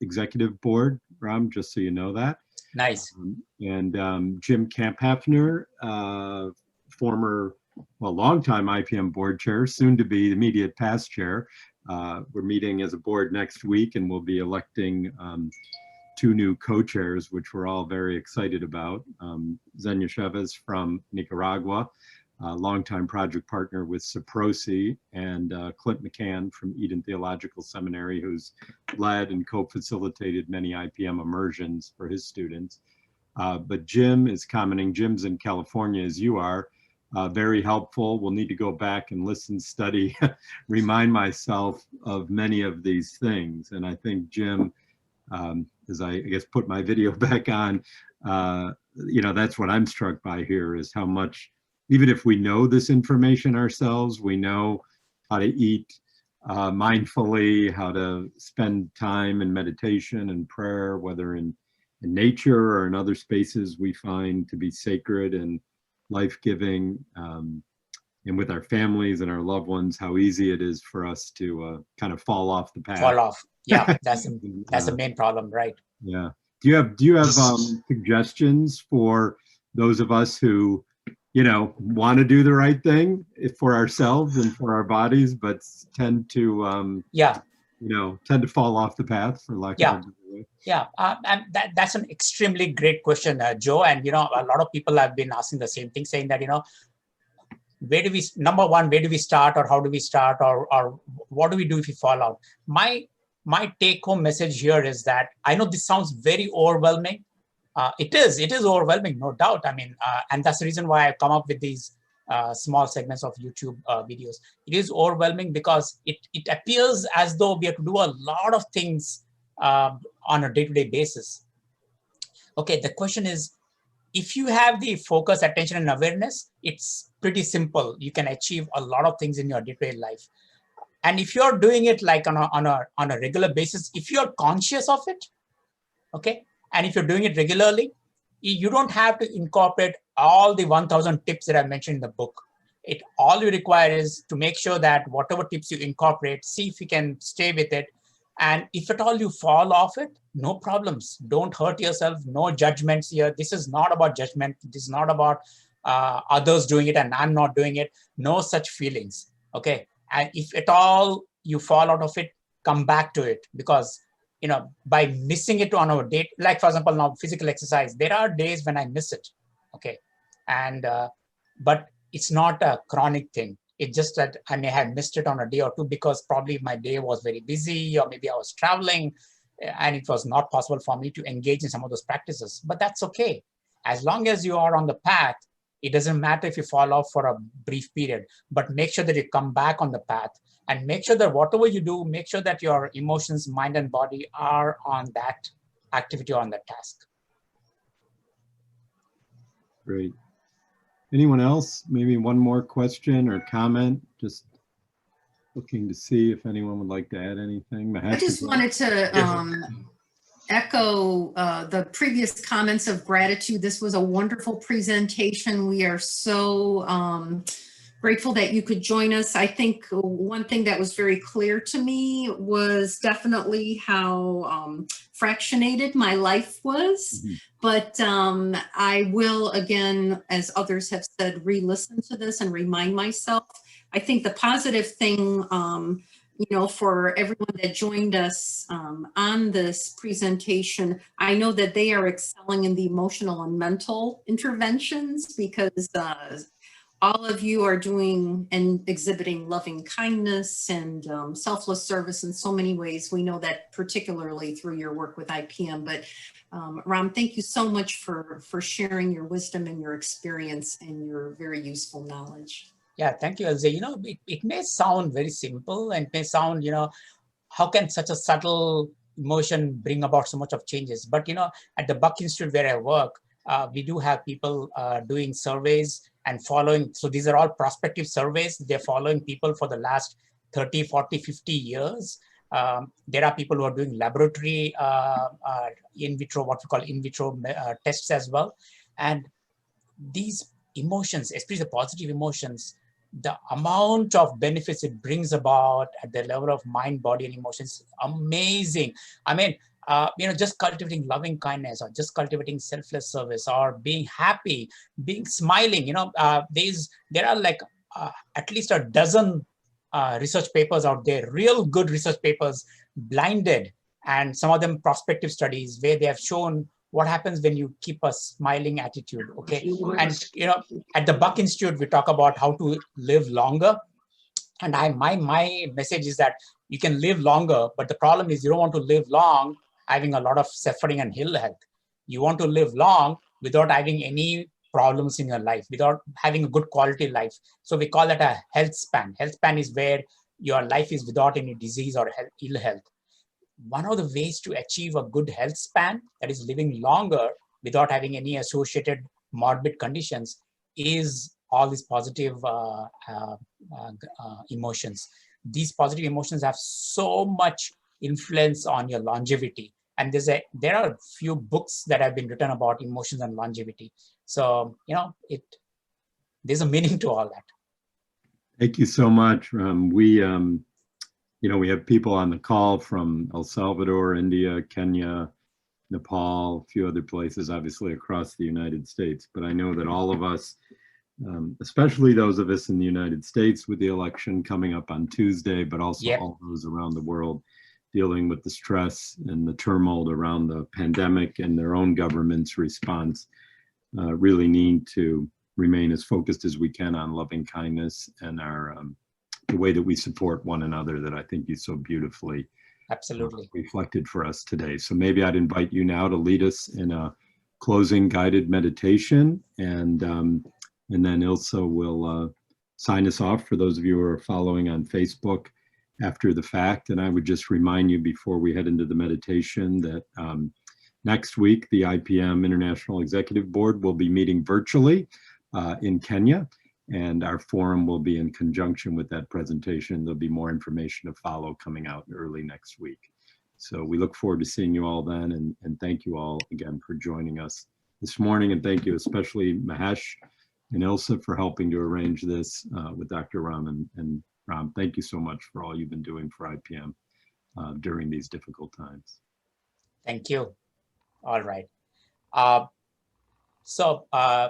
Executive Board, Ram, just so you know that. Nice. And Jim Kamphafner, former, well, longtime IPM board chair, soon to be immediate past chair. We're meeting as a board next week, and we'll be electing 2 new co-chairs, which we're all very excited about. Xenia Chavez from Nicaragua, longtime project partner with Saprosi, and Clint McCann from Eden Theological Seminary, who's led and co-facilitated many IPM immersions for his students. But Jim is commenting, Jim's in California as you are, very helpful. We'll need to go back and listen, study, remind myself of many of these things. And I think Jim, as I guess put my video back on, you know, that's what I'm struck by here, is how much, even if we know this information ourselves, we know how to eat mindfully, how to spend time in meditation and prayer, whether in nature or in other spaces we find to be sacred and life-giving, and with our families and our loved ones, how easy it is for us to kind of fall off the path. Fall off. Yeah, that's the main problem, right? Yeah. Do you have suggestions for those of us who, you know, want to do the right thing for ourselves and for our bodies, but tend to you know, tend to fall off the path, for lack of a better way? Yeah, and that's an extremely great question, Joe. And, you know, a lot of people have been asking the same thing, saying that, you know, number one, where do we start, or how do we start, or what do we do if we fall out? My take-home message here is that, I know this sounds very overwhelming. It is overwhelming, no doubt. I mean, and that's the reason why I've come up with these small segments of YouTube videos. It is overwhelming because it appears as though we have to do a lot of things on a day-to-day basis. Okay, the question is, if you have the focus, attention, and awareness, it's pretty simple. You can achieve a lot of things in your day-to-day life. And if you're doing it like on a regular basis, if you're conscious of it, okay, and if you're doing it regularly, you don't have to incorporate all the 1,000 tips that I mentioned in the book. All you require is to make sure that whatever tips you incorporate, see if you can stay with it. And if at all you fall off it, no problems. Don't hurt yourself. No judgments here. This is not about judgment. This is not about others doing it and I'm not doing it. No such feelings. Okay. And if at all you fall out of it, come back to it, because, you know, by missing it on our date, like for example, now physical exercise, there are days when I miss it. Okay. And, but it's not a chronic thing. It's just that I may have missed it on a day or two because probably my day was very busy, or maybe I was traveling and it was not possible for me to engage in some of those practices. But that's okay. As long as you are on the path, it doesn't matter if you fall off for a brief period, but make sure that you come back on the path, and make sure that whatever you do, make sure that your emotions, mind, and body are on that activity or on that task. Great. Anyone else? Maybe one more question or comment? Just looking to see if anyone would like to add anything. I just wanted to echo the previous comments of gratitude. This was a wonderful presentation. We are so Grateful that you could join us. I think one thing that was very clear to me was definitely how fractionated my life was. Mhm. But I will, again, as others have said, re-listen to this and remind myself. I think the positive thing, for everyone that joined us on this presentation, I know that they are excelling in the emotional and mental interventions because all of you are doing and exhibiting loving kindness and selfless service in so many ways. We know that particularly through your work with IPM. But Ram, thank you so much for sharing your wisdom and your experience and your very useful knowledge. Yeah, thank you, Elze. It may sound very simple and may sound, how can such a subtle emotion bring about so much of changes? But, at the Buck Institute where I work, we do have people doing surveys and following. So these are all prospective surveys. They're following people for the last 30, 40, 50 years. There are people who are doing laboratory in vitro, what we call in vitro tests as well. And these emotions, especially the positive emotions, the amount of benefits it brings about at the level of mind, body, and emotions, amazing. I mean, just cultivating loving kindness, or just cultivating selfless service, or being happy, being smiling. There are like at least a dozen research papers out there, real good research papers, blinded, and some of them prospective studies where they have shown what happens when you keep a smiling attitude, okay? And, at the Buck Institute, we talk about how to live longer. And my message is that you can live longer, but the problem is you don't want to live long having a lot of suffering and ill health. You want to live long without having any problems in your life, without having a good quality life. So we call that a health span. Health span is where your life is without any disease or ill health. One of the ways to achieve a good health span, that is living longer without having any associated morbid conditions, is all these positive emotions. These positive emotions have so much influence on your longevity. And there are a few books that have been written about emotions and longevity. So, there's a meaning to all that. Thank you so much. We have people on the call from El Salvador, India, Kenya, Nepal, a few other places, obviously across the United States. But I know that all of us, especially those of us in the United States with the election coming up on Tuesday, but also all those around the world dealing with the stress and the turmoil around the pandemic and their own government's response, really need to remain as focused as we can on loving kindness and our the way that we support one another, that I think you so beautifully reflected for us today. So maybe I'd invite you now to lead us in a closing guided meditation, and then Ilse will sign us off for those of you who are following on Facebook after the fact. And I would just remind you before we head into the meditation that next week, the IPM International Executive Board will be meeting virtually in Kenya, and our forum will be in conjunction with that presentation. There'll be more information to follow coming out early next week. So we look forward to seeing you all then, and thank you all again for joining us this morning, and thank you especially Mahesh and Ilse for helping to arrange this with Dr. Ram. And Ram, thank you so much for all you've been doing for IPM during these difficult times. Thank you. All right.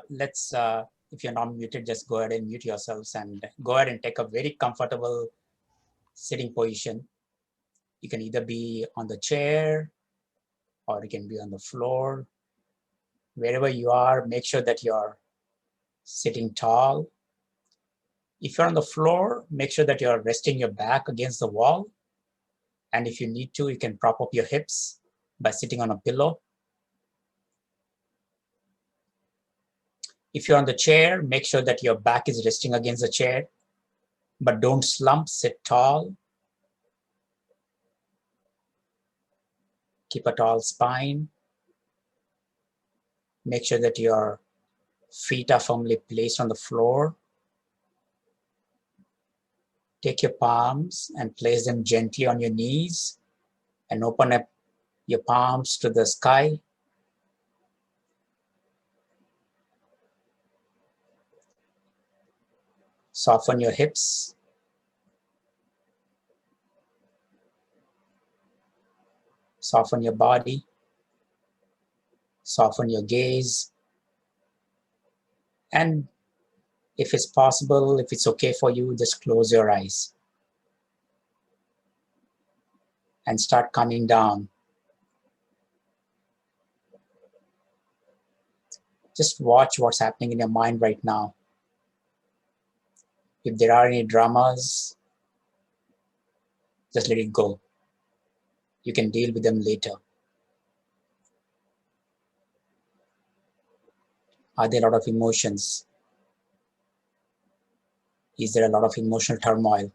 Let's, if you're not muted, just go ahead and mute yourselves and go ahead and take a very comfortable sitting position. You can either be on the chair or you can be on the floor. Wherever you are, make sure that you're sitting tall. If you're on the floor, make sure that you're resting your back against the wall. And if you need to, you can prop up your hips by sitting on a pillow. If you're on the chair, make sure that your back is resting against the chair, but don't slump, sit tall. Keep a tall spine. Make sure that your feet are firmly placed on the floor. Take your palms and place them gently on your knees and open up your palms to the sky. Soften your hips. Soften your body. Soften your gaze. And if it's possible, if it's okay for you, just close your eyes and start coming down. Just watch what's happening in your mind right now. If there are any dramas, just let it go. You can deal with them later. Are there a lot of emotions? Is there a lot of emotional turmoil?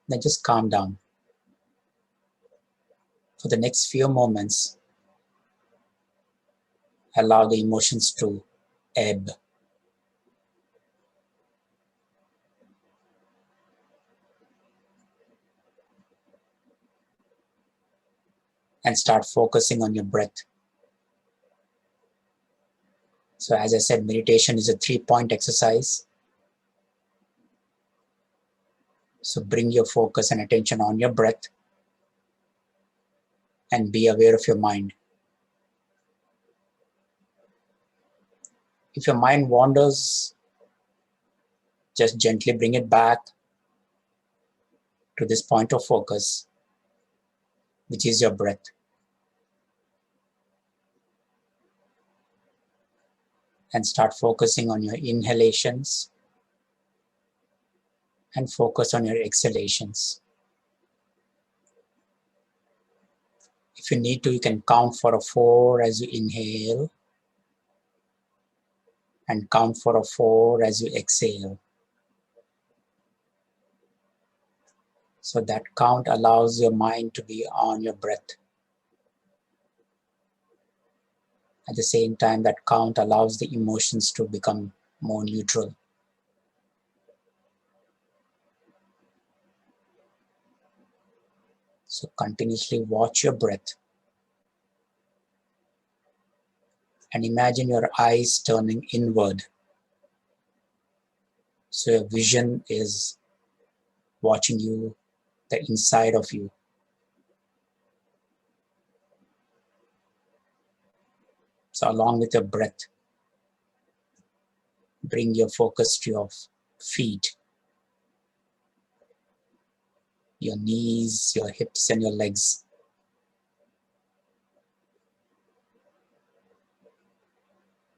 Then just calm down. For the next few moments, allow the emotions to ebb. And start focusing on your breath. So as I said, meditation is a 3-point exercise. So bring your focus and attention on your breath and be aware of your mind. If your mind wanders, just gently bring it back to this point of focus, which is your breath. And start focusing on your inhalations and focus on your exhalations. If you need to, you can count for a 4 as you inhale and count for a 4 as you exhale. So that count allows your mind to be on your breath. At the same time, that count allows the emotions to become more neutral. So continuously watch your breath and imagine your eyes turning inward. So your vision is watching you, the inside of you. So along with your breath, bring your focus to your feet, your knees, your hips, and your legs.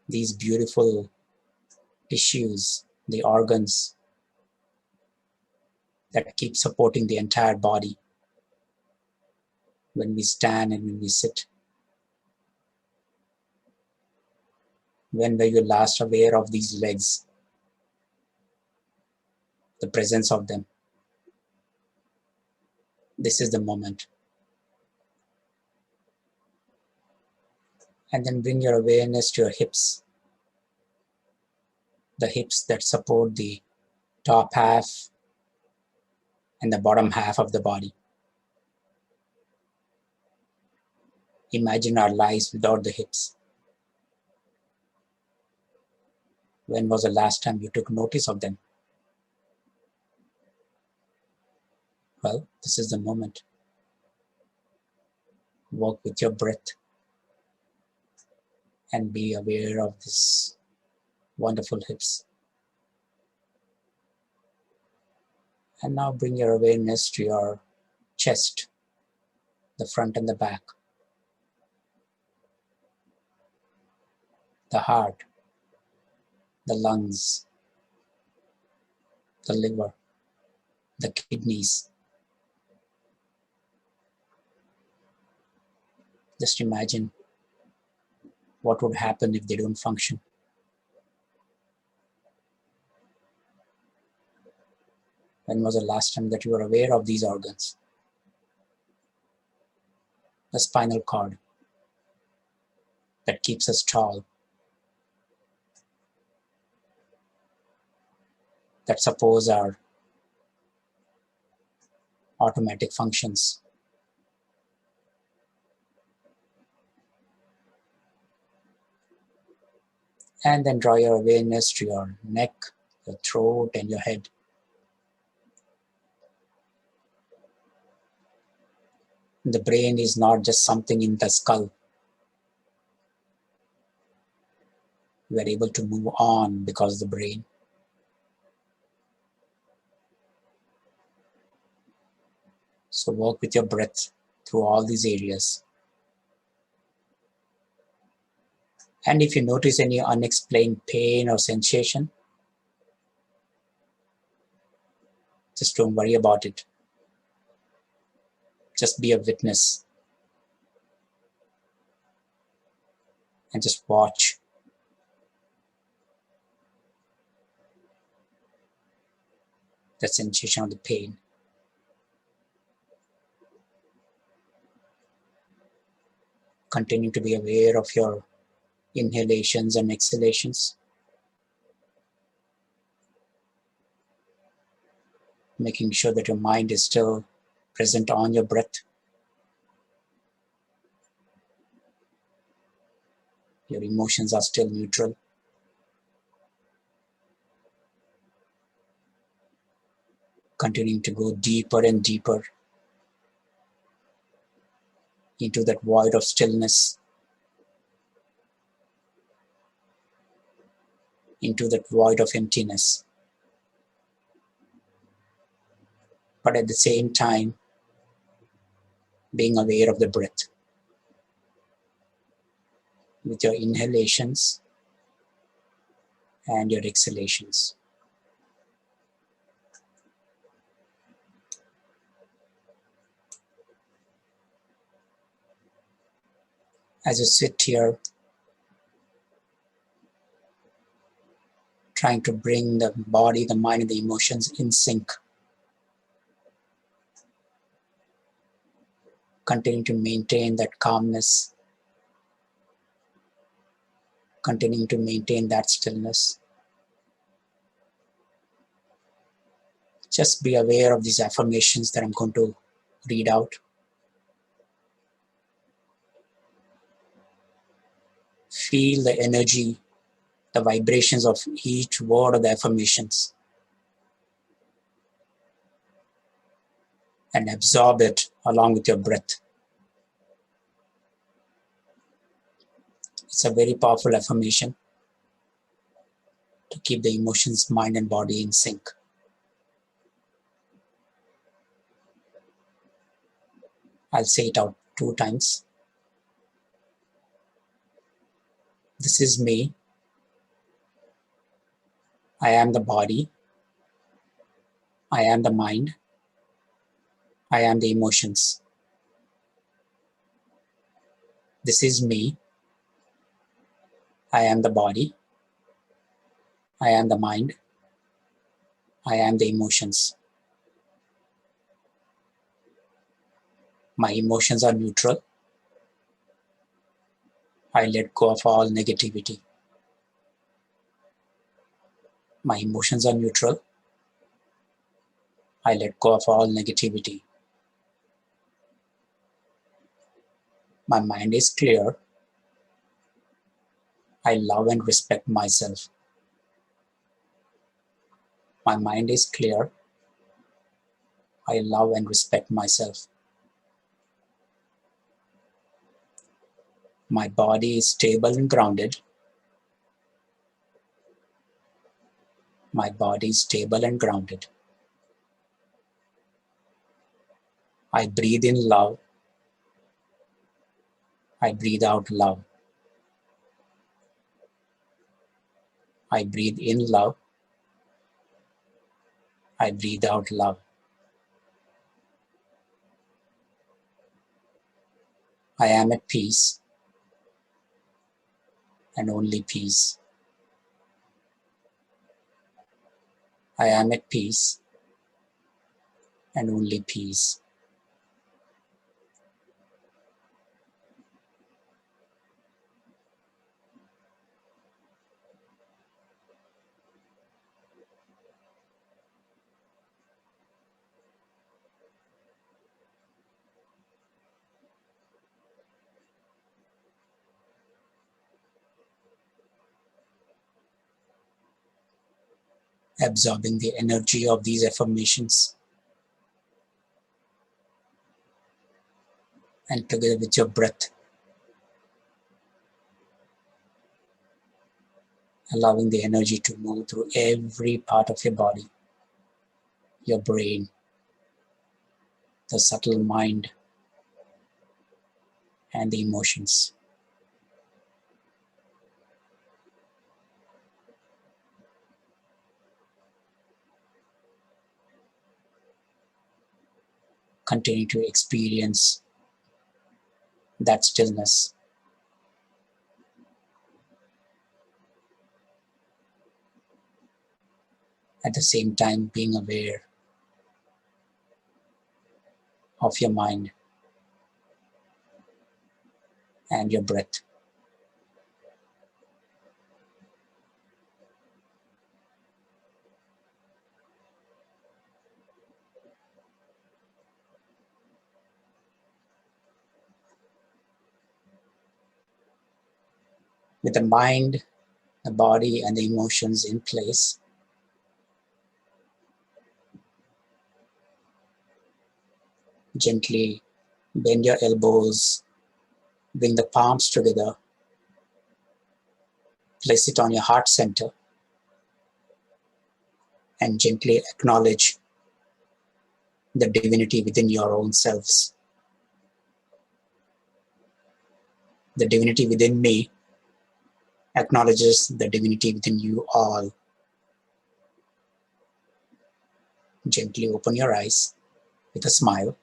These beautiful tissues, the organs that keep supporting the entire body when we stand and when we sit. When were you last aware of these legs? The presence of them. This is the moment. And then bring your awareness to your hips. The hips that support the top half and the bottom half of the body. Imagine our lives without the hips. When was the last time you took notice of them? Well, this is the moment. Work with your breath and be aware of these wonderful hips. And now bring your awareness to your chest, the front and the back, the heart, the lungs, the liver, the kidneys. Just imagine what would happen if they don't function. When was the last time that you were aware of these organs? The spinal cord that keeps us tall, that supports our automatic functions. And then draw your awareness to your neck your throat and your head. The brain is not just something in the skull. You are able to move on because of the brain. So work with your breath through all these areas. And if you notice any unexplained pain or sensation, just don't worry about it. Just be a witness and just watch. The sensation of the pain. Continue to be aware of your inhalations and exhalations. Making sure that your mind is still present on your breath. Your emotions are still neutral. Continuing to go deeper and deeper into that void of stillness, into that void of emptiness. But at the same time, being aware of the breath with your inhalations and your exhalations. As you sit here, trying to bring the body, the mind, and the emotions in sync. Continue to maintain that calmness. Continuing to maintain that stillness. Just be aware of these affirmations that I'm going to read out. Feel the energy, the vibrations of each word of the affirmations, and absorb it along with your breath. It's a very powerful affirmation to keep the emotions, mind, and body in sync. I'll say it out 2 times. This is me. I am the body. I am the mind. I am the emotions. This is me. I am the body. I am the mind. I am the emotions. My emotions are neutral. I let go of all negativity. My emotions are neutral. I let go of all negativity. My mind is clear. I love and respect myself. My mind is clear. I love and respect myself. My body is stable and grounded. My body is stable and grounded. I breathe in love. I breathe out love. I breathe in love. I breathe out love. I am at peace and only peace. I am at peace and only peace. absorbing the energy of these affirmations. And together with your breath, allowing the energy to move through every part of your body, your brain, the subtle mind, and the emotions. Continue to experience that stillness. At the same time, being aware of your mind and your breath. With the mind, the body, and the emotions in place, gently bend your elbows, bring the palms together, place it on your heart center, and gently acknowledge the divinity within your own selves. The divinity within me acknowledges the divinity within you all. Gently open your eyes with a smile.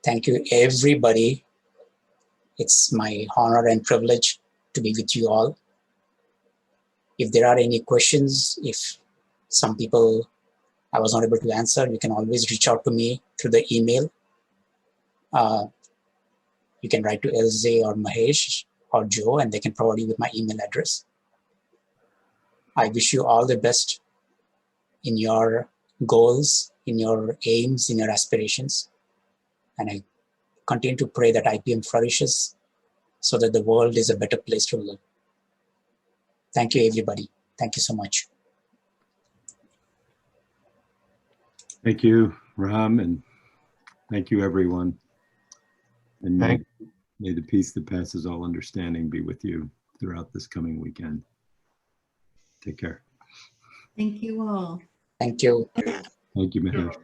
Thank you, everybody. It's my honor and privilege to be with you all. If there are any questions, if some people I was not able to answer, you can always reach out to me through the email. You can write to Elze or Mahesh or Joe, and they can provide you with my email address. I wish you all the best in your goals, in your aims, in your aspirations. And I continue to pray that IPM flourishes so that the world is a better place to live. Thank you, everybody. Thank you so much. Thank you, Ram, and thank you, everyone. And may the peace that passes all understanding be with you throughout this coming weekend. Take care. Thank you all. Thank you. Thank you, Mahesh.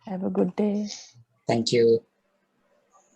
Have a good day. Thank you.